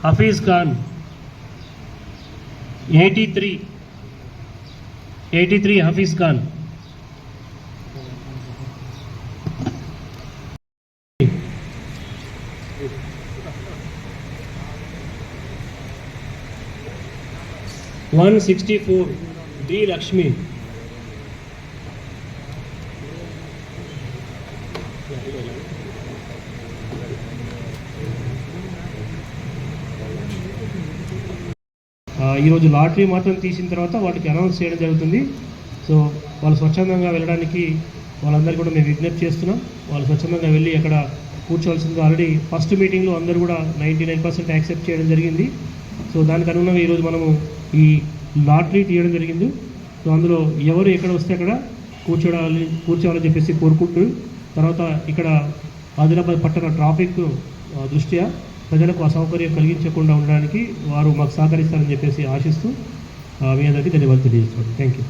Hafiz Khan 83 Hafiz Khan. (164) D Lakshmi. ఈరోజు lottery మాత్రం తీసిన తర్వాత వాటికి అనౌన్స్ చేయడం జరుగుతుంది. సో వాళ్ళు స్వచ్ఛందంగా వెళ్ళడానికి వాళ్ళందరికీ కూడా మేము విజ్ఞప్తి చేస్తున్నాం. వాళ్ళు స్వచ్ఛందంగా వెళ్ళి అక్కడ కూర్చోవలసింది. ఆల్రెడీ ఫస్ట్ మీటింగ్లో అందరూ కూడా 99% యాక్సెప్ట్ చేయడం జరిగింది. సో దానికి అనుగుణంగా ఈరోజు మనము ఈ లాటరీ తీయడం జరిగింది. సో అందులో ఎవరు ఎక్కడ వస్తే అక్కడ కూర్చోవాలని చెప్పేసి కోరుకుంటూ, తర్వాత ఇక్కడ ఆదిలాబాద్ పట్టణ ట్రాఫిక్ దృష్ట్యా ప్రజలకు అసౌకర్యం కలిగించకుండా ఉండడానికి వారు మాకు సహకరిస్తారని చెప్పేసి ఆశిస్తూ మీ అందరికీ ధన్యవాదాలు తెలియజేస్తున్నాను. Thank you.